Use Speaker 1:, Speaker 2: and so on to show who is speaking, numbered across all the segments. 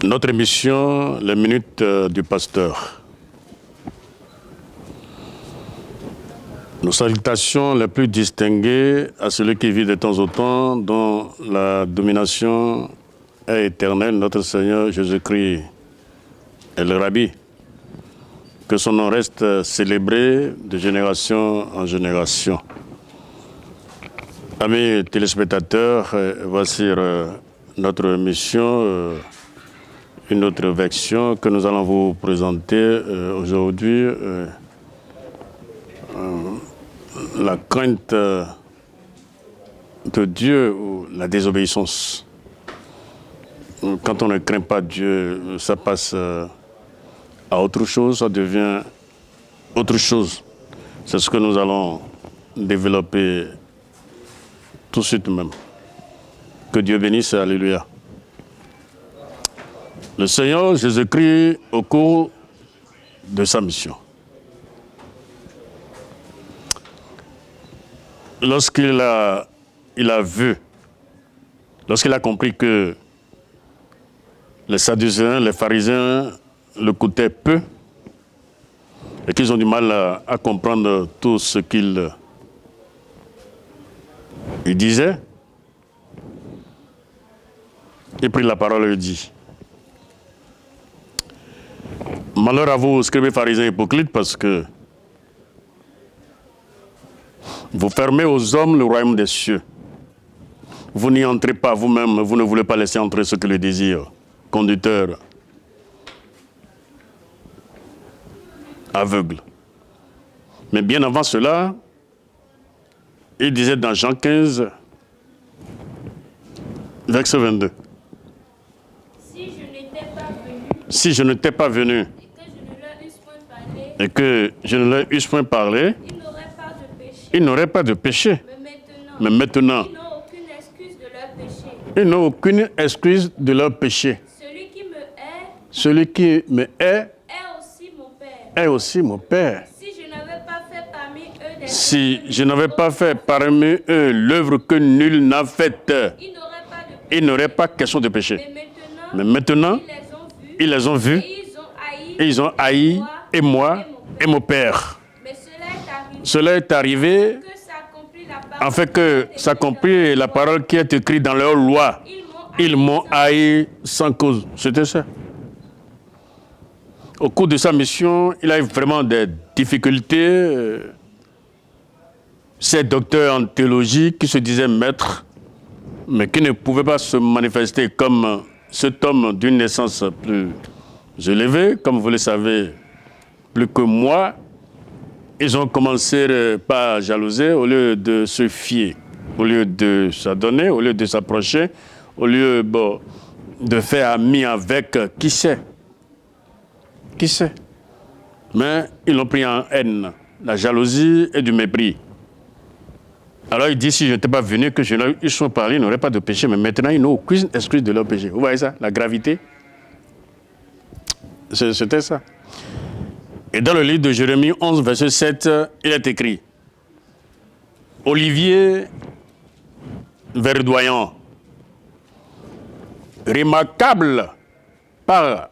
Speaker 1: Notre émission, les minutes du pasteur. Nos salutations les plus distinguées à celui qui vit de temps en temps, dont la domination est éternelle, notre Seigneur Jésus-Christ est le Rabbi. Que son nom reste célébré de génération en génération. Amis téléspectateurs, voici notre émission, une autre version que nous allons vous présenter aujourd'hui. La crainte de Dieu ou la désobéissance. Quand on ne craint pas Dieu, ça passe à autre chose, ça devient autre chose. C'est ce que nous allons développer tout de suite même. Que Dieu bénisse, alléluia. Le Seigneur Jésus-Christ, au cours de sa mission, lorsqu'il a compris que les Sadducéens, les pharisiens le coûtaient peu et qu'ils ont du mal à comprendre tout ce qu'il disait, il prit la parole et dit: malheur à vous, scribes, pharisiens, hypocrites, parce que vous fermez aux hommes le royaume des cieux. Vous n'y entrez pas vous-même, vous ne voulez pas laisser entrer ceux qui le désirent. Conducteurs aveugles. Mais bien avant cela, il disait dans Jean 15, verset 22. Si je n'étais pas venu et que je ne leur eusse point parlé, ils n'auraient pas de péché. Mais maintenant, ils n'ont aucune excuse de leur péché. Celui qui me hait est aussi mon Père. Si je n'avais pas fait parmi eux l'œuvre que nul n'a faite, ils n'auraient pas question de péché. Mais maintenant, ils les ont vus et ils ont haï et moi et mon Père. Cela est arrivé afin que s'accomplisse la parole qui est écrite dans leur loi. Ils m'ont haï sans cause. C'était ça. Au cours de sa mission, il a eu vraiment des difficultés. Ces docteurs en théologie qui se disaient maîtres, mais qui ne pouvaient pas se manifester comme cet homme d'une naissance plus élevée, comme vous le savez, plus que moi. Ils ont commencé par jalouser au lieu de se fier, au lieu de s'adonner, au lieu de s'approcher, au lieu de faire ami avec qui sait. Qui sait? Mais ils l'ont pris en haine, la jalousie et du mépris. Alors il dit, si je n'étais pas venu, que je leur eusse parlé, ils n'auraient pas de péché, mais maintenant ils n'ont aucune excuse de leur péché. Vous voyez ça, la gravité? C'était ça. Et dans le livre de Jérémie 11, verset 7, il est écrit: Olivier verdoyant, remarquable par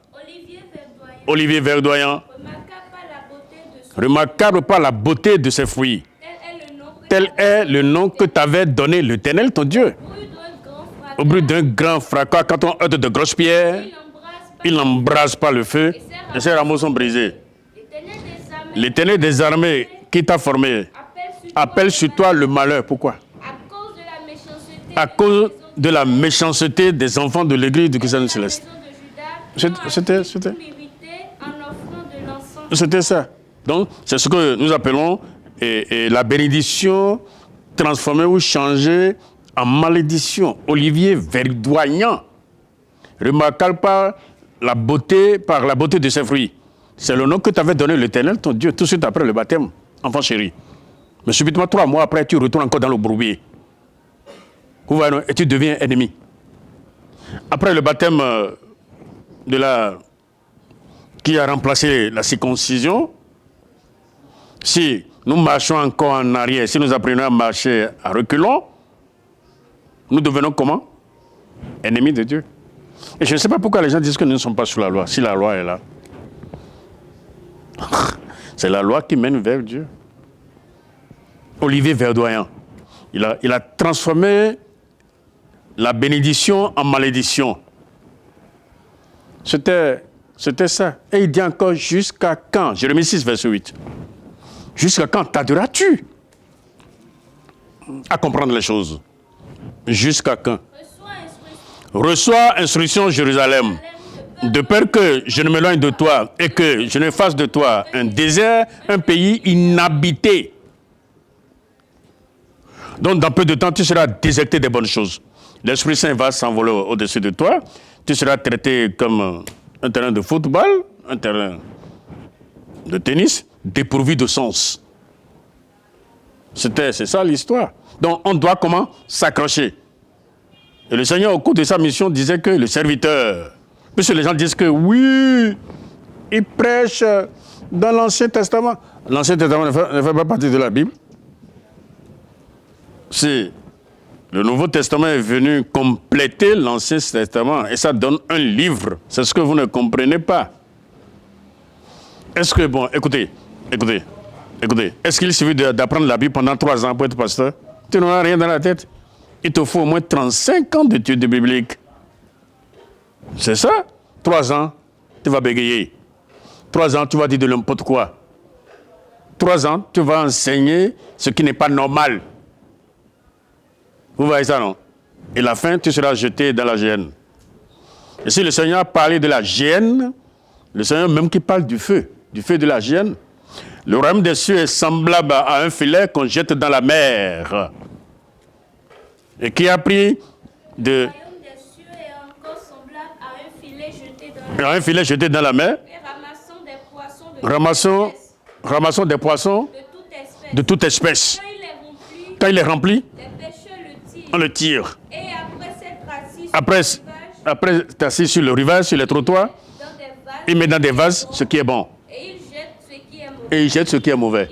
Speaker 1: Olivier verdoyant, remarquable par la beauté de ses fruits. Tel est le nom que t'avait donné l'Éternel, ton Dieu. Au bruit d'un grand fracas, quand on heurte de grosses pierres, il n'embrase pas le feu et ses rameaux sont brisés. L'Éternel des armées qui t'a formé appelle sur toi le malheur. Pourquoi? À cause de la méchanceté des enfants de l'église du Christ céleste. C'était ça. Donc, c'est ce que nous appelons la bénédiction transformée ou changée en malédiction. Olivier verdoyant, remarquable par la beauté de ses fruits. C'est le nom que t'avait donné l'Éternel, ton Dieu, tout de suite après le baptême, enfant chéri. Mais subitement, 3 mois après, tu retournes encore dans le bourbier. Et tu deviens ennemi. Après le baptême qui a remplacé la circoncision, si nous marchons encore en arrière, si nous apprenons à marcher à reculons, nous devenons comment? Ennemis de Dieu. Et je ne sais pas pourquoi les gens disent que nous ne sommes pas sous la loi, si la loi est là. C'est la loi qui mène vers Dieu. Olivier Verdoyen, il a transformé la bénédiction en malédiction. C'était ça. Et il dit encore, jusqu'à quand? Jérémie 6, verset 8. Jusqu'à quand tarderas-tu à comprendre les choses? Jusqu'à quand? Reçois instruction, Jérusalem, de peur que je ne m'éloigne de toi et que je ne fasse de toi un désert, un pays inhabité. Donc, dans peu de temps, tu seras déserté des bonnes choses. L'Esprit Saint va s'envoler au-dessus de toi. Tu seras traité comme un terrain de football, un terrain de tennis, dépourvu de sens. C'est ça l'histoire. Donc, on doit comment? S'accrocher. Et le Seigneur, au cours de sa mission, disait que le serviteur, puisque les gens disent que oui, il prêche dans l'Ancien Testament. L'Ancien Testament ne fait pas partie de la Bible. Si le Nouveau Testament est venu compléter l'Ancien Testament et ça donne un livre, c'est ce que vous ne comprenez pas. Est-ce que, bon, écoutez, est-ce qu'il suffit d'apprendre la Bible pendant 3 ans pour être pasteur? Tu n'auras rien dans la tête. Il te faut au moins 35 ans d'études bibliques. C'est ça? 3 ans, tu vas bégayer. 3 ans, tu vas dire de n'importe quoi. 3 ans, tu vas enseigner ce qui n'est pas normal. Vous voyez ça, non? Et la fin, tu seras jeté dans la géhenne. Et si le Seigneur a parlé de la géhenne, le Seigneur même qui parle du feu de la géhenne, le royaume des cieux est semblable à un filet qu'on jette dans la mer. Et qui a pris de...
Speaker 2: Le royaume des cieux est encore semblable à un filet jeté dans la mer.
Speaker 1: Un filet jeté dans la mer.
Speaker 2: Et ramassons des poissons
Speaker 1: Ramassons des poissons de toute espèce. Quand il est rempli, on le tire.
Speaker 2: Et après s'être
Speaker 1: Après assis sur le rivage, sur les trottoirs, il met dans des vases ce qui est bon. Et il jette ce qui est mauvais.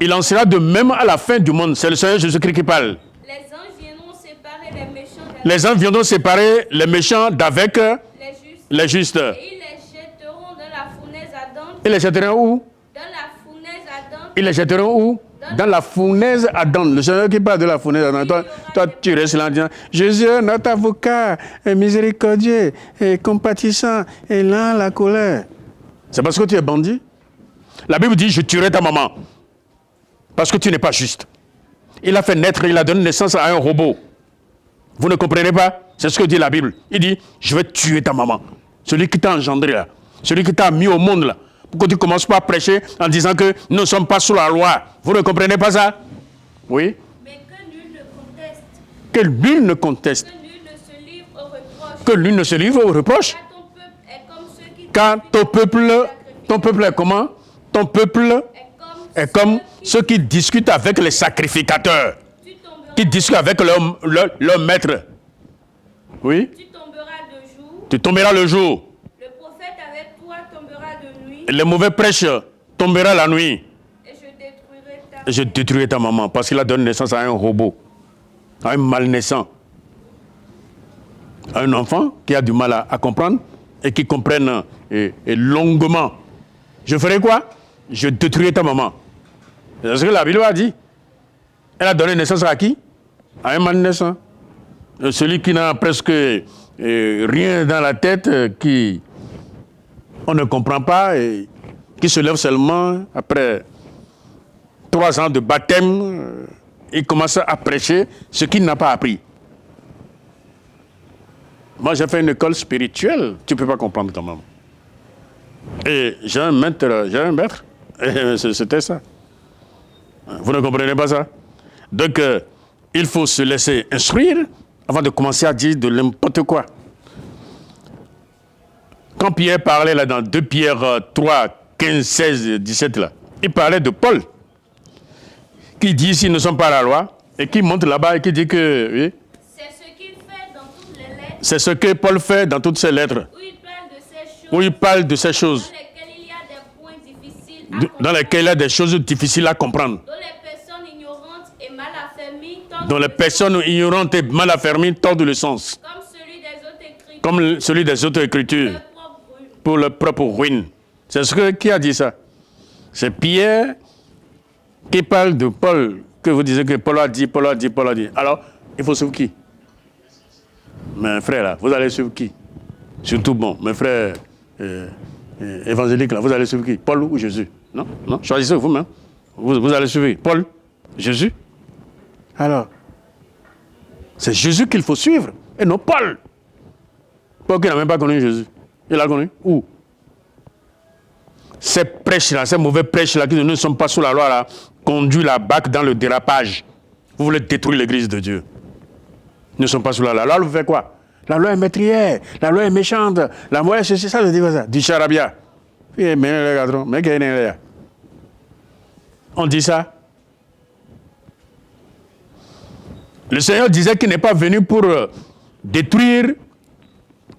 Speaker 1: Il en sera de même à la fin du monde. C'est le Seigneur Jésus-Christ qui parle. Les anges viendront séparer les méchants d'avec les justes.
Speaker 2: Et ils les jetteront dans la fournaise ardente.
Speaker 1: Ils les jetteront où?
Speaker 2: Dans la fournaise ardente.
Speaker 1: Ils les jetteront où? Dans la fournaise ardente. Le Seigneur qui parle de la fournaise ardente. Toi, tu restes là en disant, Jésus, notre avocat, est miséricordieux, et compatissant, et lent la colère. C'est parce que tu es bandit. La Bible dit, je tuerai ta maman. Parce que tu n'es pas juste. Il a fait naître, il a donné naissance à un robot. Vous ne comprenez pas? C'est ce que dit la Bible. Il dit, je vais tuer ta maman. Celui qui t'a engendré là. Celui qui t'a mis au monde là. Pourquoi tu ne commences pas à prêcher en disant que nous ne sommes pas sous la loi? Vous ne comprenez pas ça? Oui?
Speaker 2: Mais que nul ne conteste.
Speaker 1: Que nul ne conteste.
Speaker 2: Que nul ne se livre au reproche.
Speaker 1: Que nul ne se livre au reproche. Car ton peuple est comment? Ton peuple est comme ceux qui discutent avec les sacrificateurs. Qui discutent avec leur maître. Oui? Tu tomberas le jour.
Speaker 2: Le prophète avec toi tombera de nuit.
Speaker 1: Les mauvais prêches tombera la nuit.
Speaker 2: Et
Speaker 1: je détruirai ta maman parce qu'il a donné naissance à un robot. À un malnaissant. À un enfant qui a du mal à comprendre et qui comprenne longuement. Je ferai quoi? Je détruirai ta maman. C'est ce que la Bible a dit. Elle a donné naissance à qui? À un malnaissant. Celui qui n'a presque rien dans la tête, qui on ne comprend pas, et qui se lève seulement après 3 ans de baptême, il commence à prêcher ce qu'il n'a pas appris. Moi, j'ai fait une école spirituelle, tu ne peux pas comprendre quand même. Et j'ai un maître, et c'était ça. Vous ne comprenez pas ça? Donc, il faut se laisser instruire avant de commencer à dire de n'importe quoi. Quand Pierre parlait là dans 2 Pierre 3, 15, 16, 17, là, il parlait de Paul, qui dit s'ils ne sont pas à la loi, et qui monte là-bas et qui dit que... Oui,
Speaker 2: c'est ce qu'il fait dans toutes les lettres.
Speaker 1: C'est ce que Paul fait dans toutes ses lettres.
Speaker 2: Où il parle de ces choses.
Speaker 1: Dans lesquelles il y a des points difficiles. Dans lesquelles il y a des choses difficiles à comprendre.
Speaker 2: Dont les personnes ignorantes et mal affermies
Speaker 1: tordent le sens.
Speaker 2: comme celui des autres
Speaker 1: comme celui des autres écritures, pour leur propre ruine. C'est qui a dit ça? C'est Pierre qui parle de Paul, que vous disiez que Paul a dit, Paul a dit, Paul a dit. Alors, il faut suivre qui? Mes frères, là, vous allez suivre qui? Surtout, bon, mes frères évangéliques, là, vous allez suivre qui? Paul ou Jésus? Non? Non? Choisissez vous-même. Vous allez suivre Paul? Jésus? Alors, c'est Jésus qu'il faut suivre, et non Paul. Paul qui n'a même pas connu Jésus. Il l'a connu? Où? Ces prêches-là, ces mauvais prêches-là, qui ne sont pas sous la loi, là, conduisent la barque dans le dérapage. Vous voulez détruire l'église de Dieu. Ils ne sont pas sous la loi. La loi vous fait quoi? La loi est meurtrière, la loi est méchante, la loi est ceci, ça, je dis ça. Du charabia. On dit ça. Le Seigneur disait qu'il n'est pas venu pour détruire,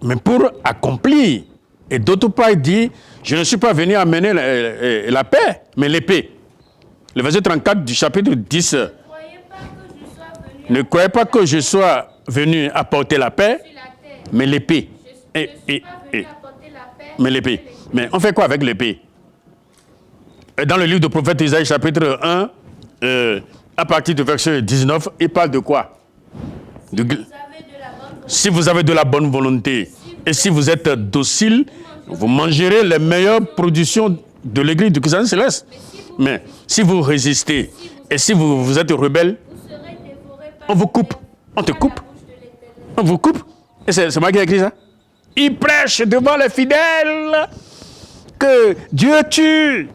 Speaker 1: mais pour accomplir. Et d'autre part, il dit, je ne suis pas venu amener la paix, mais l'épée. Le verset 34 du chapitre 10. Ne croyez pas que je sois venu apporter la paix, mais l'épée. Mais l'épée. Mais on fait quoi avec l'épée? Dans le livre du prophète Isaïe, chapitre 1, à partir du verset 19, il parle de quoi? Si vous avez de la bonne volonté et si vous êtes docile, vous mangerez les meilleures productions de l'église du Christ céleste. Mais si vous résistez et si vous êtes rebelle, on vous coupe. On te coupe. On vous coupe. Et c'est moi qui ai écrit ça. Il prêche devant les fidèles que Dieu tue.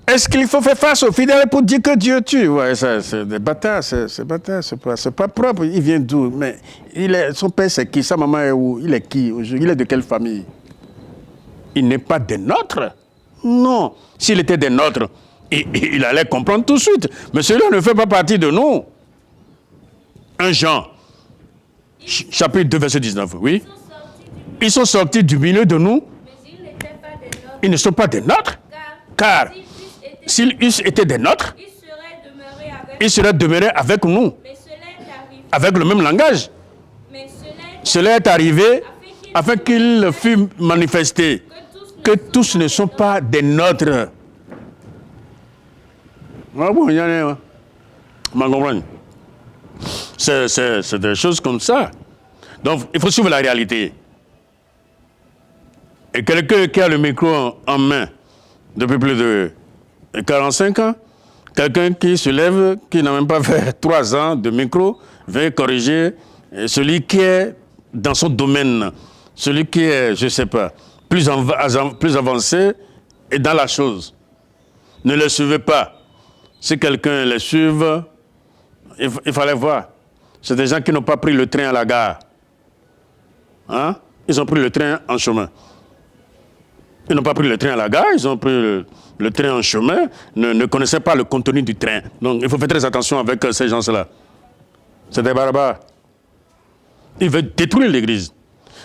Speaker 1: Est-ce qu'il faut faire face aux fidèles pour dire que Dieu tue? Ouais, ça, c'est des bâtards, c'est pas propre. Il vient d'où? Mais son père, c'est qui? Sa maman est où? Il est qui? Il est de quelle famille? Il n'est pas des nôtres. Non. S'il était des nôtres, il allait comprendre tout de suite. Mais celui-là ne fait pas partie de nous. 1 Jean, chapitre 2, verset 19, oui. Ils sont sortis du milieu de nous. Ils ne sont pas des nôtres. Car s'ils eussent été des nôtres, ils seraient demeurés avec nous, avec le même langage. Cela est arrivé afin qu'il fût manifesté que tous ne sont pas des nôtres. C'est des choses comme ça. Donc, il faut suivre la réalité. Et quelqu'un qui a le micro en main depuis plus de 45 ans, quelqu'un qui se lève, qui n'a même pas fait 3 ans de micro, vient corriger celui qui est dans son domaine, celui qui est, je ne sais pas, plus avancé et dans la chose. Ne le suivez pas. Si quelqu'un les suive, il fallait voir. C'est des gens qui n'ont pas pris le train à la gare. Hein? Ils ont pris le train en chemin. Ils n'ont pas pris le train à la gare, ils ont pris le train en chemin, ne connaissaient pas le contenu du train. Donc il faut faire très attention avec ces gens-là. C'est des barbares. Ils veulent détruire l'église.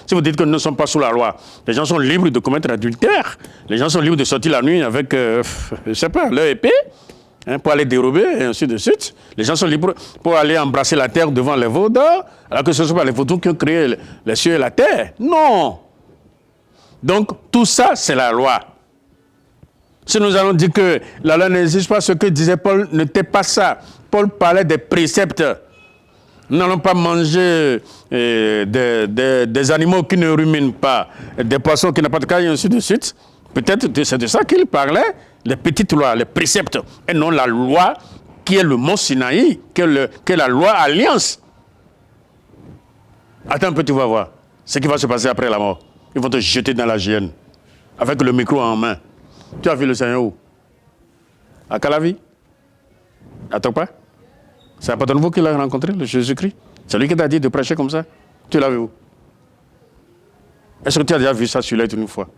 Speaker 1: Si vous dites que nous ne sommes pas sous la loi, les gens sont libres de commettre l'adultère. Les gens sont libres de sortir la nuit avec, je ne sais pas, leur épée, hein, pour aller dérober, et ainsi de suite. Les gens sont libres pour aller embrasser la terre devant les veaux d'or, alors que ce ne sont pas les vautours qui ont créé les cieux et la terre. Non! Donc, tout ça, c'est la loi. Si nous allons dire que la loi n'existe pas, ce que disait Paul n'était pas ça. Paul parlait des préceptes. Nous n'allons pas manger des animaux qui ne ruminent pas, des poissons qui n'ont pas de caille, et ainsi de suite. Peut-être que c'est de ça qu'il parlait, les petites lois, les préceptes, et non la loi qui est le mont Sinaï, qui est la loi alliance. Attends un peu, tu vas voir ce qui va se passer après la mort. Ils vont te jeter dans la géhenne, avec le micro en main. Tu as vu le Seigneur où? À Calavi? À Topa? C'est un patron de vous qui l'a rencontré, le Jésus-Christ? C'est lui qui t'a dit de prêcher comme ça? Tu l'as vu où? Est-ce que tu as déjà vu ça sur l'aide une fois?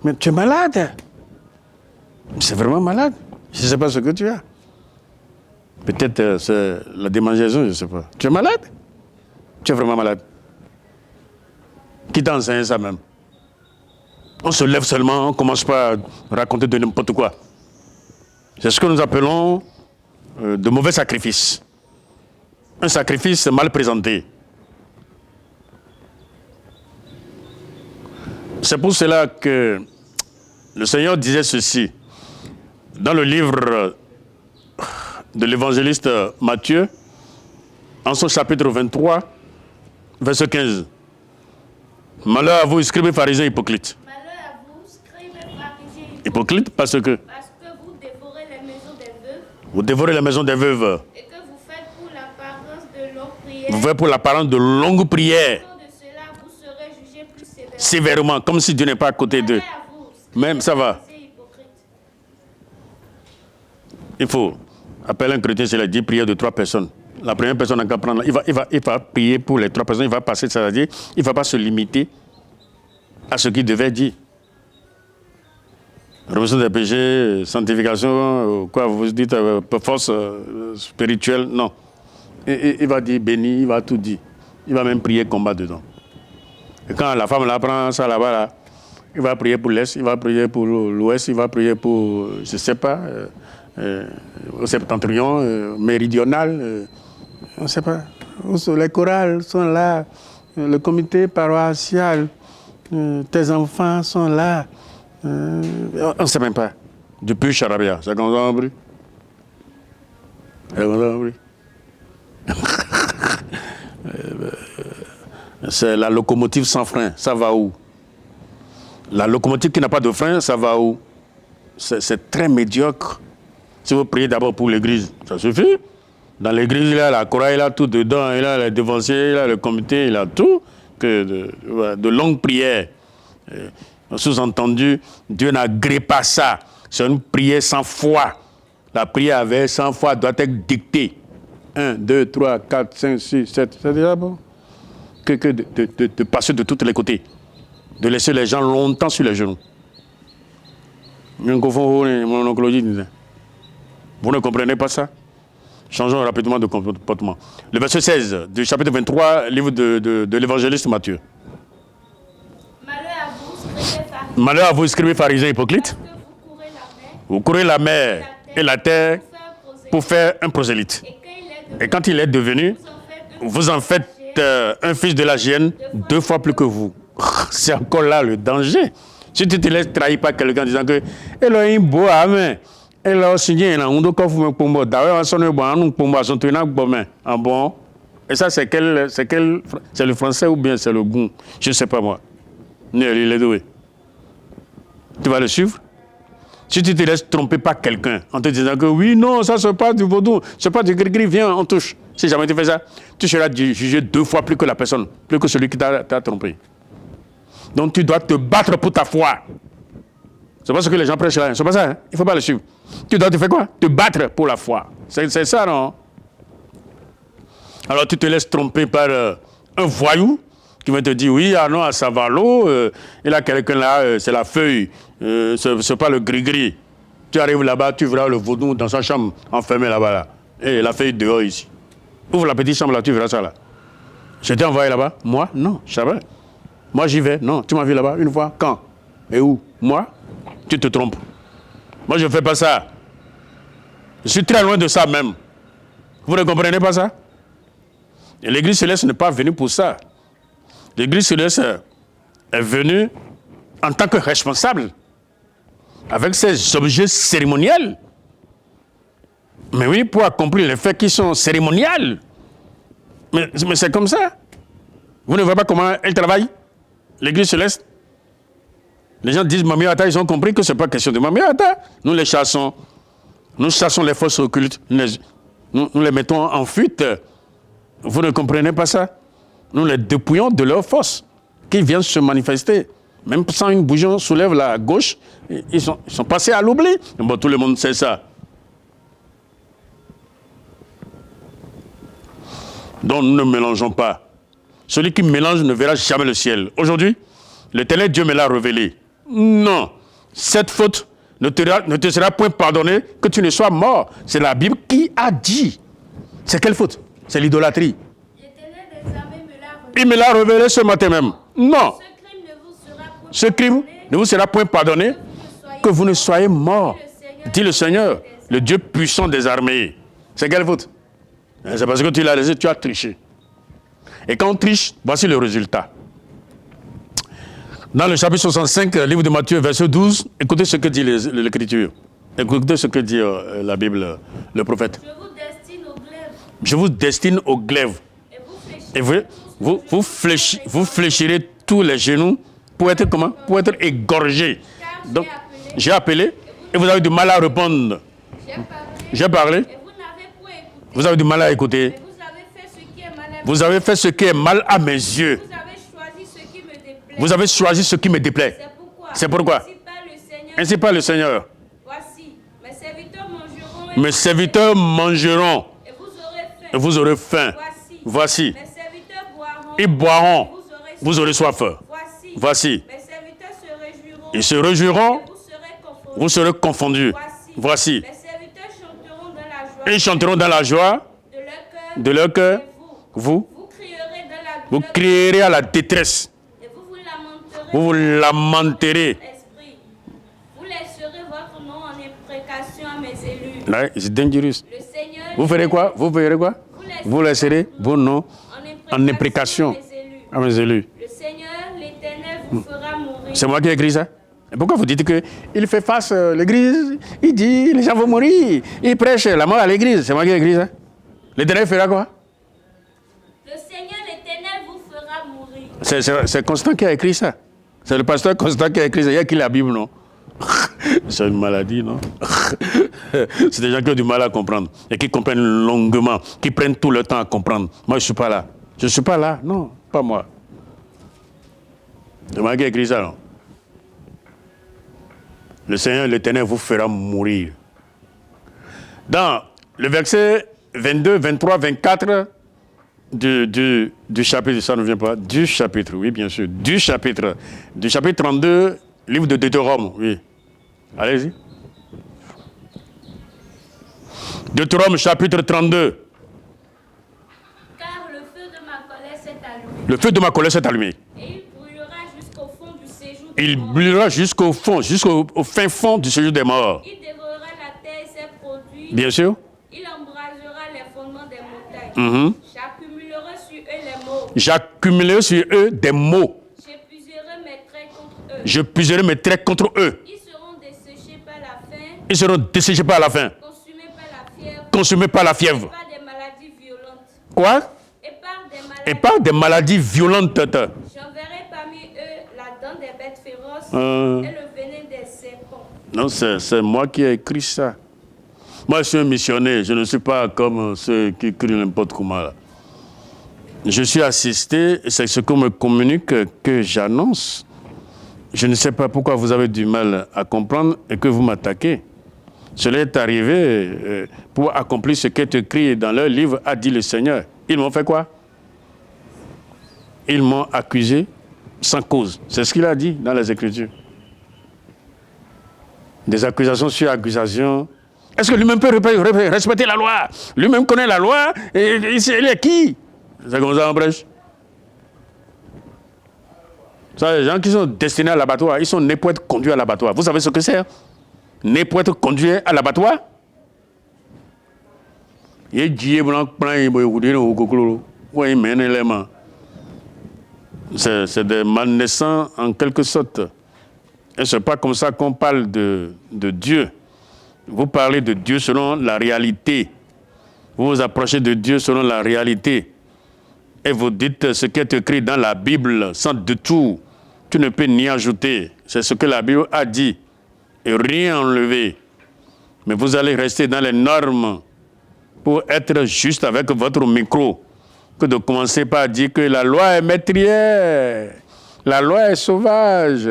Speaker 1: Mais tu es malade. C'est vraiment malade. Je ne sais pas ce que tu as. Peut-être c'est la démangeaison, je ne sais pas. Tu es malade? Tu es vraiment malade. Qui t'a enseigné ça même? On se lève seulement, on ne commence pas à raconter de n'importe quoi. C'est ce que nous appelons de mauvais sacrifices. Un sacrifice mal présenté. C'est pour cela que le Seigneur disait ceci dans le livre de l'évangéliste Matthieu, en son chapitre 23, verset 15. Malheur à vous, scribes, pharisiens, hypocrites.
Speaker 2: Malheur à vous, scribes, pharisiens,
Speaker 1: Hypocrites parce que
Speaker 2: vous dévorez les maisons des veuves
Speaker 1: vous dévorez la maison des veuves.
Speaker 2: et que vous faites pour l'apparence de longues prières.
Speaker 1: Vous faites pour l'apparence de longues prières.
Speaker 2: À cause de cela, vous serez jugés plus sévèrement.
Speaker 1: Sévèrement, comme si Dieu n'est pas à côté d'eux.
Speaker 2: Malheur à vous, scribes,
Speaker 1: Même ça va.
Speaker 2: pharisiens, hypocrites.
Speaker 1: Il faut appeler un chrétien, c'est la 10 prières de 3 personnes. La première personne n'a qu'à prendre, il va prier pour les 3 personnes, il va passer, c'est-à-dire, il ne va pas se limiter à ce qu'il devait dire. Rémission des péchés, sanctification, quoi, vous dites, force spirituelle, non. Il va dire béni, il va tout dire. Il va même prier combat dedans. Et quand la femme là prend ça là-bas, là, il va prier pour l'Est, il va prier pour l'Ouest, il va prier pour, je ne sais pas, au septentrion, méridional, on ne sait pas. Les chorales sont là, le comité paroissial, tes enfants sont là. On ne sait même pas. Depuis Charabia, c'est comme ça on prie. C'est comme ça on prie. C'est la locomotive sans frein, ça va où? La locomotive qui n'a pas de frein, ça va où? C'est très médiocre. Si vous priez d'abord pour l'église, ça suffit. Dans l'église, il a la chorale, il a tout dedans, il a les devanciers, il a le comité, il a tout. Que de longues prières. Sous-entendu, Dieu n'agrée pas ça. C'est une prière sans foi. La prière avec sans foi doit être dictée. 1, 2, 3, 4, 5, 6, 7, c'est déjà bon. Que de passer de tous les côtés. De laisser les gens longtemps sur les genoux. Vous ne comprenez pas ça? Changeons rapidement de comportement. Le verset 16 du chapitre 23, livre de l'évangéliste Matthieu. Malheur à vous, scribes, pharisiens, hypocrites. Vous courez la mer et la terre pour faire un prosélyte. Et quand il est devenu, vous en faites un fils de la géhenne 2 fois plus que vous. C'est encore là le danger. Si tu te laisses trahir par quelqu'un en disant que Elohim beau amen, Elohim signé un on doit vous me pombo d'ailleurs on est bon on pombo son tenant bon en bon. Et ça c'est le français ou bien c'est le goût, je ne sais pas moi. Il est doué. Tu vas le suivre? Si tu te laisses tromper par quelqu'un en te disant que oui, non, ça c'est pas du vaudou, c'est pas du gris-gris, viens, on touche. Si jamais tu fais ça, tu seras jugé 2 fois plus que la personne, plus que celui qui t'a trompé. Donc tu dois te battre pour ta foi. C'est pas ce que les gens prêchent là, c'est pas ça, hein? Il ne faut pas le suivre. Tu dois te faire quoi? Te battre pour la foi. C'est ça, non? Alors tu te laisses tromper par un voyou qui va te dire, oui, ah non, à Savalo, il a quelqu'un là, c'est la feuille, c'est pas le gris-gris. Tu arrives là-bas, tu verras le vaudou dans sa chambre, enfermé là-bas, là. Et la feuille dehors ici. Ouvre la petite chambre là, tu verras ça là. Je t'ai envoyé là-bas? Moi? Non, je savais. Moi, j'y vais. Non, tu m'as vu là-bas une fois? Quand? Et où? Moi? Tu te trompes. Moi, je ne fais pas ça. Je suis très loin de ça même. Vous ne comprenez pas ça? Et l'Église céleste n'est pas venue pour ça. L'Église céleste est venue en tant que responsable, avec ses objets cérémoniels. Mais oui, pour accomplir les faits qui sont cérémoniels. Mais c'est comme ça. Vous ne voyez pas comment elle travaille, l'Église céleste? Les gens disent Mamiata, ils ont compris que ce n'est pas question de Mamiata. Nous les chassons. Nous chassons les forces occultes. Nous les mettons en fuite. Vous ne comprenez pas ça? Nous les dépouillons de leurs forces qui viennent se manifester. Même sans une bougie, on soulève la gauche. Ils sont passés à l'oubli. Bon, tout le monde sait ça. Donc nous ne mélangeons pas. Celui qui mélange ne verra jamais le ciel. Aujourd'hui, l'Éternel Dieu me l'a révélé. Non, cette faute ne te sera point pardonnée que tu ne sois mort. C'est la Bible qui a dit. C'est quelle faute? C'est l'idolâtrie. Il me l'a révélé ce matin même. Non. Ce crime ne vous sera point pardonné que vous ne soyez mort. Dit le Seigneur, le Dieu puissant des armées. C'est quelle faute? C'est parce que tu l'as laissé, tu as triché. Et quand on triche, voici le résultat. Dans le chapitre 65, livre de Matthieu, verset 12, écoutez ce que dit l'Écriture. Écoutez ce que dit la Bible, le prophète.
Speaker 2: Je vous destine au glaive.
Speaker 1: Je vous destine au glaive.
Speaker 2: Et
Speaker 1: Et vous fléchirez tous les genoux pour être comment? Pour être égorgés. Donc, j'ai appelé et vous avez du mal à répondre. J'ai parlé.
Speaker 2: Et vous n'avez point écouté.
Speaker 1: Vous avez du mal à écouter.
Speaker 2: Et vous avez fait ce qui est mal à
Speaker 1: Vous avez fait ce qui est mal à mes yeux.
Speaker 2: Vous avez choisi ce qui me déplaît.
Speaker 1: Vous avez choisi ce qui me déplaît.
Speaker 2: C'est pourquoi.
Speaker 1: C'est pourquoi.
Speaker 2: Ainsi parle le Seigneur.
Speaker 1: Ainsi parle le Seigneur.
Speaker 2: Voici, mes serviteurs mangeront.
Speaker 1: Mes serviteurs mangeront
Speaker 2: Et vous aurez faim.
Speaker 1: et vous aurez faim. Voici.
Speaker 2: Mes serviteurs boiront.
Speaker 1: Ils boiront.
Speaker 2: Et
Speaker 1: Vous aurez soif. Voici.
Speaker 2: Mes serviteurs se réjouiront.
Speaker 1: Ils se réjouiront.
Speaker 2: Et
Speaker 1: Vous serez confondus. Voici.
Speaker 2: Mes serviteurs chanteront dans la joie.
Speaker 1: Ils chanteront dans la joie
Speaker 2: De leur cœur.
Speaker 1: de leur cœur. Vous
Speaker 2: Vous crierez dans la
Speaker 1: Vous
Speaker 2: douleur.
Speaker 1: crierez à la détresse.
Speaker 2: Et vous vous lamenterez.
Speaker 1: Vous vous lamenterez.
Speaker 2: Esprit. Vous laisserez votre nom en imprécation à mes élus.
Speaker 1: Là, c'est dangereux.
Speaker 2: Le Seigneur.
Speaker 1: Vous ferez quoi? Vous ferez quoi? Vous laisserez vos noms en imprécation à mes élus.
Speaker 2: Le Seigneur, l'Éternel, vous fera mourir.
Speaker 1: C'est moi qui ai écrit ça. Et pourquoi vous dites qu'il fait face à l'église? Il dit les gens vont mourir. Il prêche la mort à l'église. C'est moi qui ai écrit ça. L'Éternel fera quoi?
Speaker 2: Le Seigneur, l'Éternel, vous fera mourir.
Speaker 1: C'est Constant qui a écrit ça. C'est le pasteur Constant qui a écrit ça. Il y a qui la Bible, non? C'est une maladie, non? C'est des gens qui ont du mal à comprendre et qui comprennent longuement, qui prennent tout le temps à comprendre. Moi, je ne suis pas là. Je ne suis pas là. Non, pas moi. C'est moi qui ai écrit ça, non? Le Seigneur, l'Éternel, vous fera mourir. Dans le verset 22, 23, 24 du chapitre, ça ne vient pas, du chapitre, oui, bien sûr, du chapitre 32, livre de Deutéronome, oui. Allez-y. Deutéronome, chapitre 32.
Speaker 2: Car le feu de ma colère s'est allumé.
Speaker 1: Le feu de ma colère s'est allumé.
Speaker 2: Et il brûlera jusqu'au fond du séjour.
Speaker 1: Il brûlera jusqu'au fond, jusqu'au fin fond du séjour des morts.
Speaker 2: Il dévorera la terre et ses produits.
Speaker 1: Bien sûr.
Speaker 2: Il embrasera les fondements des montagnes.
Speaker 1: Mhm.
Speaker 2: J'accumulerai sur eux les maux.
Speaker 1: J'accumulerai sur eux des maux.
Speaker 2: J'épuiserai mes traits contre eux.
Speaker 1: Je puiserai mes traits contre eux.
Speaker 2: Ils seront desséchés par la faim,
Speaker 1: Ils seront desséchés par la faim,
Speaker 2: consumés par la fièvre,
Speaker 1: consumés par la fièvre.
Speaker 2: par des maladies violentes.
Speaker 1: Quoi?
Speaker 2: Et par des maladies
Speaker 1: violentes.
Speaker 2: J'enverrai parmi eux la dent des bêtes féroces et le venin des serpents.
Speaker 1: Non, c'est moi qui ai écrit ça. Moi, je suis un missionnaire. Je ne suis pas comme ceux qui écrivent n'importe comment. Là. Je suis assisté, et c'est ce qu'on me communique que j'annonce. Je ne sais pas pourquoi vous avez du mal à comprendre et que vous m'attaquez. Cela est arrivé pour accomplir ce qui est écrit dans leur livre, a dit le Seigneur. Ils m'ont fait quoi? Ils m'ont accusé sans cause. C'est ce qu'il a dit dans les Écritures. Des accusations sur accusations. Est-ce que lui-même peut respecter la loi? Lui-même connaît la loi. Et il est qui? C'est comme ça en brèche. Ça, les gens qui sont destinés à l'abattoir, ils sont nés pour être conduits à l'abattoir. Vous savez ce que c'est? Nés pour être conduits à l'abattoir? C'est des malnaissants en quelque sorte. Et ce n'est pas comme ça qu'on parle de Dieu. Vous parlez de Dieu selon la réalité. Vous vous approchez de Dieu selon la réalité. Et vous dites ce qui est écrit dans la Bible sans de tout. Tu ne peux ni ajouter. C'est ce que la Bible a dit. Et rien enlever. Mais vous allez rester dans les normes pour être juste avec votre micro. Que de commencer par dire que la loi est meurtrière. La loi est sauvage.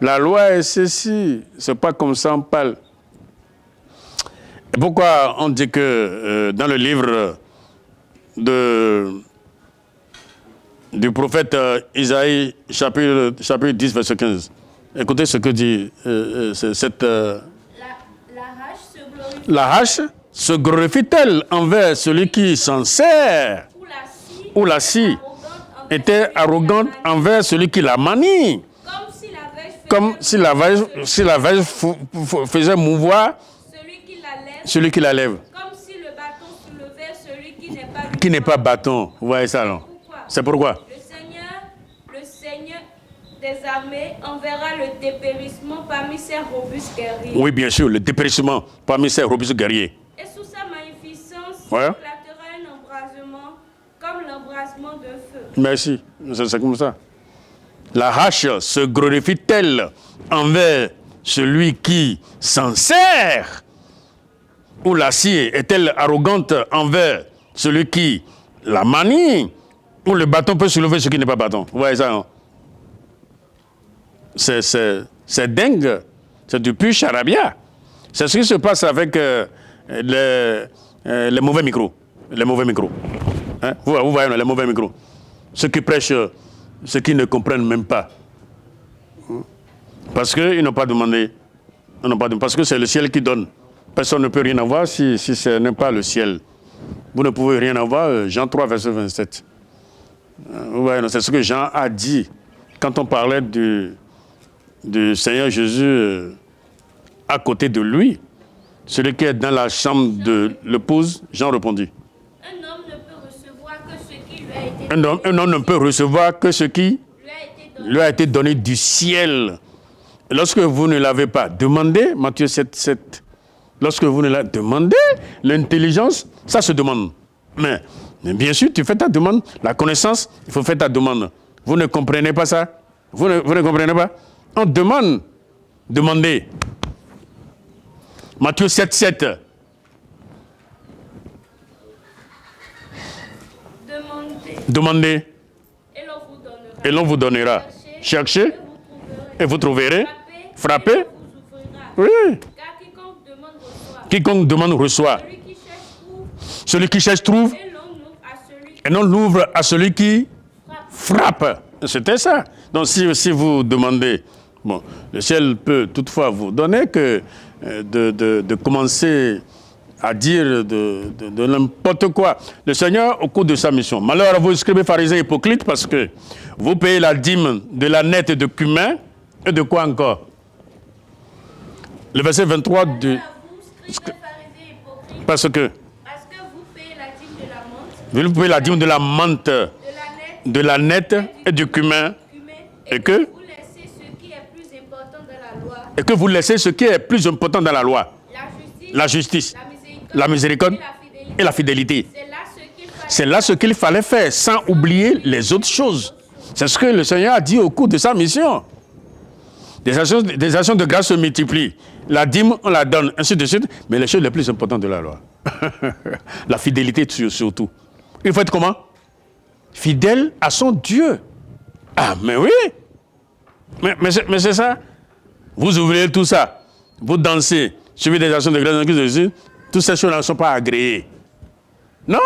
Speaker 1: La loi est ceci. C'est pas comme ça on parle. Et pourquoi on dit que dans le livre du prophète Isaïe, chapitre 10, verset 15, écoutez ce que dit cette... La hache se glorifie-t-elle envers celui qui s'en sert, ou la scie était arrogante envers celui qui la manie, comme si la vache faisait mouvoir celui qui la lève.
Speaker 2: Comme si le bâton soulevait celui
Speaker 1: qui n'est pas bâton. Vous voyez ça, non? C'est pourquoi?
Speaker 2: Le Seigneur des armées enverra le dépérissement parmi ces robustes guerriers.
Speaker 1: Oui, bien sûr, le dépérissement parmi ces robustes guerriers.
Speaker 2: Et sous sa magnificence,
Speaker 1: Ouais.
Speaker 2: éclatera un embrasement comme l'embrasement d'un feu.
Speaker 1: Merci, c'est comme ça. La hache se glorifie-t-elle envers celui qui s'en sert? Ou l'acier est-elle arrogante envers celui qui la manie? Ou le bâton peut soulever ce qui n'est pas bâton? Vous voyez ça, hein? C'est dingue. C'est du pur charabia. C'est ce qui se passe avec les mauvais micros. Les mauvais micros. Hein? Vous voyez, les mauvais micros. Ceux qui prêchent, ceux qui ne comprennent même pas. Parce qu'ils n'ont pas demandé. Parce que c'est le ciel qui donne. Personne ne peut rien avoir si ce n'est pas le ciel. Vous ne pouvez rien avoir. Jean 3, verset 27. Vous voyez, c'est ce que Jean a dit quand on parlait du Seigneur Jésus à côté de lui. Celui qui est dans la chambre de l'épouse, Jean répondit.
Speaker 2: Un homme ne peut recevoir que ce qui lui a été
Speaker 1: Un homme ne peut recevoir que ce qui lui a été donné du ciel. Et lorsque vous ne l'avez pas demandé, Matthieu 7, 7, lorsque vous ne l'avez demandé, l'intelligence, ça se demande. Mais bien sûr, tu fais ta demande. La connaissance, il faut faire ta demande. Vous ne comprenez pas ça? Vous ne comprenez pas? On demande. Demandez. Matthieu 7, 7. Demandez. Et l'on vous donnera. Cherchez. Et vous trouverez. Frappez. Oui. Quiconque demande reçoit. Celui qui cherche trouve. Et l'on l'ouvre à celui qui frappe. C'était ça. Donc si vous demandez, bon, le ciel peut toutefois vous donner que de commencer à dire de n'importe quoi. Le Seigneur, au cours de sa mission, malheur à vous, scribes, pharisiens, hypocrites, parce que vous payez la dîme de la nette et de cumin, et de quoi encore? Le verset 23 de... Parce que
Speaker 2: vous payez la dîme de la menthe,
Speaker 1: vous payez la dîme de la menthe, de la nette et du cumin, et que
Speaker 2: vous laissez ce qui est plus important dans la loi.
Speaker 1: Et que vous laissez ce qui est plus important dans la loi. La justice, la miséricorde et la fidélité. C'est là ce qu'il fallait faire, sans oublier les autres choses. C'est ce que le Seigneur a dit au cours de sa mission. Des actions de grâce se multiplient. La dîme, on la donne, ainsi de suite. Mais les choses les plus importantes de la loi. La fidélité surtout. Il faut être comment? Fidèle à son Dieu. Ah, mais oui. Mais c'est ça. Vous ouvrez tout ça. Vous dansez. Suivez des actions de grâce. Toutes ces choses ne sont pas agréées. Non?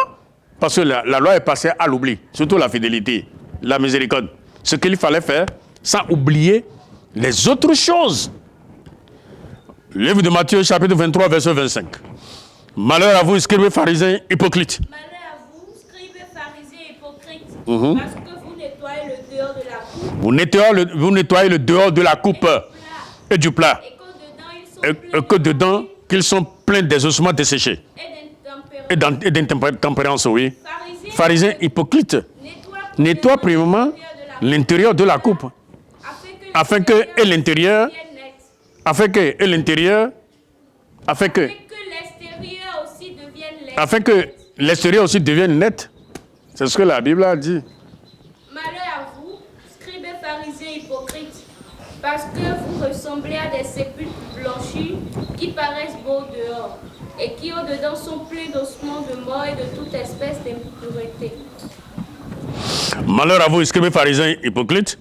Speaker 1: Parce que la loi est passée à l'oubli. Surtout la fidélité, la miséricorde. Ce qu'il fallait faire, sans oublier les autres choses. Le livre de Matthieu, chapitre 23, verset 25. Malheur à vous, scribes, pharisiens, hypocrites.
Speaker 2: Malheur à vous, scribes, pharisiens, hypocrites, parce que vous nettoyez le dehors de la coupe.
Speaker 1: Vous nettoyez le dehors de la coupe et du plat. Et que dedans, qu'ils sont pleins des ossements desséchés. Et d'intempérance, oui. Pharisiens, hypocrites. Nettoie premièrement l'intérieur de la coupe. Afin que l'extérieur aussi devienne net. C'est ce que la Bible a dit.
Speaker 2: Malheur à vous, scribes, pharisiens, hypocrites, parce que vous ressemblez à des sépulcres blanchis qui paraissent beaux dehors et qui au-dedans sont pleins d'ossements de mort et de toute espèce d'impureté.
Speaker 1: Malheur à vous, scribes, pharisiens, hypocrites,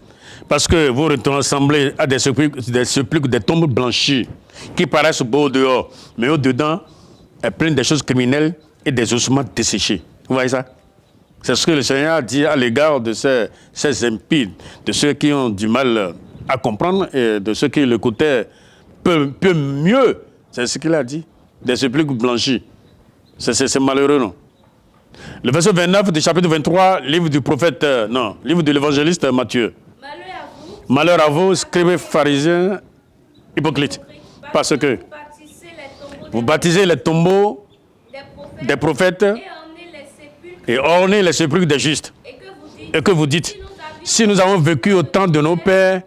Speaker 1: parce que vous ressemblez à des sépulcres, des tombes blanchies qui paraissent beaux dehors, mais au-dedans est plein de choses criminelles et des ossements desséchés. Vous voyez ça? C'est ce que le Seigneur a dit à l'égard de ces impies, de ceux qui ont du mal à comprendre et de ceux qui l'écoutaient peu mieux. C'est ce qu'il a dit. Des sépulcres blanchis. C'est malheureux, non? Le verset 29 du chapitre 23, livre du prophète, livre de l'évangéliste Matthieu. Malheur à vous, scribes, pharisiens, hypocrites. Parce que vous baptisez les tombeaux des prophètes et ornez les sépulcres des justes. Et que vous dites, si nous avons vécu au temps de nos pères,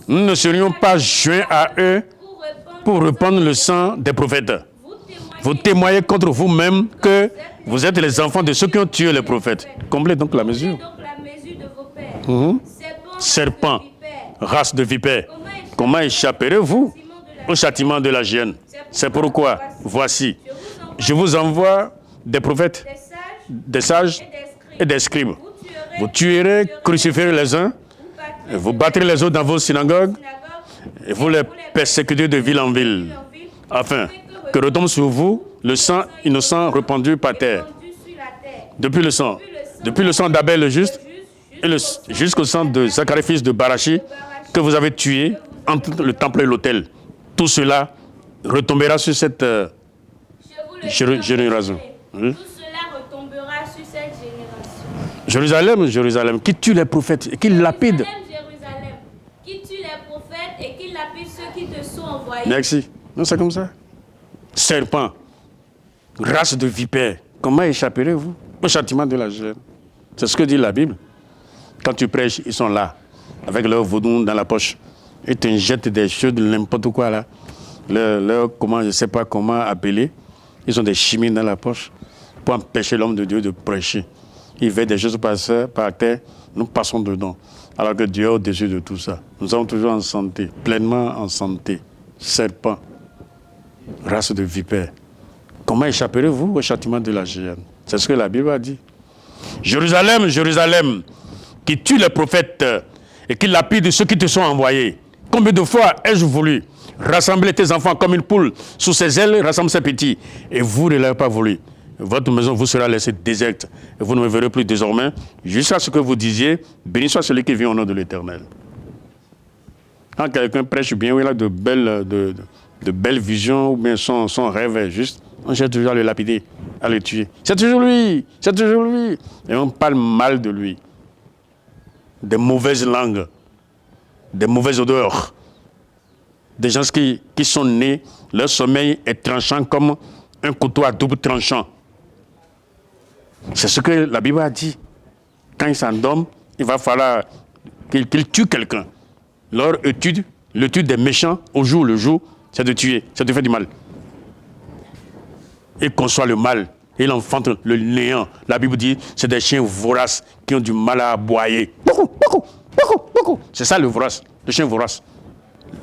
Speaker 1: nous ne serions pas joints à eux pour répandre le sang des prophètes. Vous témoignez contre vous-même que vous êtes les enfants de ceux qui ont tué les prophètes. Comblez donc la mesure. Serpent, race de vipères, comment échapperez-vous au châtiment de la géhenne? C'est pourquoi, voici, je vous envoie des prophètes, des sages et des scribes. Vous tuerez, crucifierez les uns, et vous battrez les autres dans vos synagogues, et vous les persécuterez de ville en ville, afin que retombe sur vous le sang innocent répandu par terre. Depuis le sang d'Abel le juste, et jusqu'au sang de Zacharie fils de Barachi, que vous avez tué entre le temple et l'autel. Tout cela retombera sur cette génération.
Speaker 2: Tout cela retombera sur cette génération.
Speaker 1: Jérusalem, Jérusalem, qui tue les prophètes et qui lapide.
Speaker 2: Jérusalem, qui tue les prophètes et qui lapide ceux qui te sont envoyés.
Speaker 1: Merci. Non, c'est comme ça. Serpent, race de vipères, comment échapperez-vous au châtiment de la géhenne? C'est ce que dit la Bible. Quand tu prêches, ils sont là, avec leur vaudou dans la poche. Ils te jettent des choses de n'importe quoi là. Comment, je ne sais pas comment appeler. Ils ont des chimies dans la poche pour empêcher l'homme de Dieu de prêcher. Ils veulent des choses par terre, nous passons dedans. Alors que Dieu est au-dessus de tout ça. Nous sommes toujours en santé, pleinement en santé. Serpent, race de vipères. Comment échapperez-vous au châtiment de la géhenne? C'est ce que la Bible a dit. Jérusalem, Jérusalem, qui tue les prophètes et qui lapide ceux qui te sont envoyés. Combien de fois ai-je voulu rassembler tes enfants comme une poule sous ses ailes, rassemble ses petits, et vous ne l'avez pas voulu. Votre maison vous sera laissée déserte, et vous ne me verrez plus désormais, jusqu'à ce que vous disiez, béni soit celui qui vient au nom de l'Éternel. Quand quelqu'un prêche bien, ou il a de belles visions, ou bien son rêve est juste, on cherche toujours à le lapider, à le tuer. C'est toujours lui, c'est toujours lui. Et on parle mal de lui. Des mauvaises langues, des mauvaises odeurs. Des gens qui sont nés, leur sommeil est tranchant comme un couteau à double tranchant. C'est ce que la Bible a dit. Quand ils s'endorment, il va falloir qu'ils tuent quelqu'un. Leur étude, l'étude des méchants, au jour le jour, c'est de tuer, c'est de faire du mal. Ils conçoivent le mal, ils enfantent le néant. La Bible dit, c'est des chiens voraces qui ont du mal à aboyer. Beaucoup. C'est ça le vorace, le chien vorace.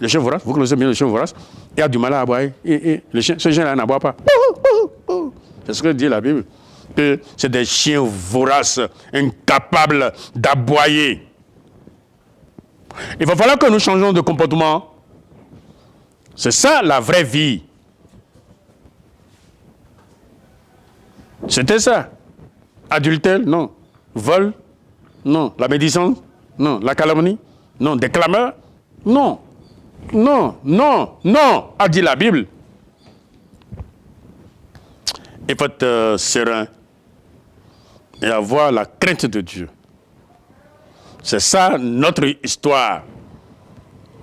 Speaker 1: Le chien vorace, vous connaissez bien le chien vorace, il a du mal à aboyer. Et ce chien-là n'aboie pas. C'est ce que dit la Bible. Que c'est des chiens voraces, incapables d'aboyer. Il va falloir que nous changions de comportement. C'est ça la vraie vie. C'était ça. Adultère, non. Vol, non. La médisance, non. La calomnie, non. Des clameurs, non. Non, a dit la Bible. Il faut être serein et avoir la crainte de Dieu. C'est ça notre histoire.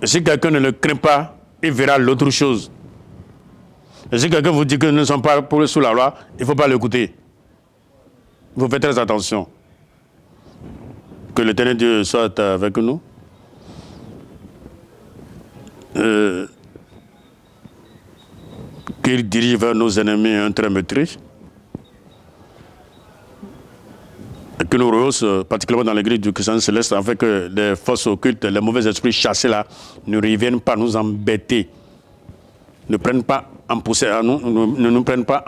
Speaker 1: Et si quelqu'un ne le craint pas, il verra l'autre chose. Et si quelqu'un vous dit que nous ne sommes pas sous la loi, il ne faut pas l'écouter. Vous faites très attention. Que l'Éternel Dieu soit avec nous. Qu'il dirige vers nos ennemis un trait maîtrise. Et que nous rehausse, particulièrement dans l'église du Christ céleste, afin que les forces occultes, les mauvais esprits chassés là, ne reviennent pas nous embêter. Ne nous prennent pas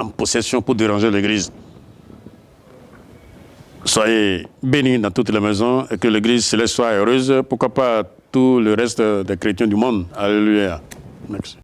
Speaker 1: en possession pour déranger l'église. Soyez bénis dans toutes les maisons et que l'église céleste soit heureuse. Pourquoi pas tout le reste des chrétiens du monde. Alléluia. Merci.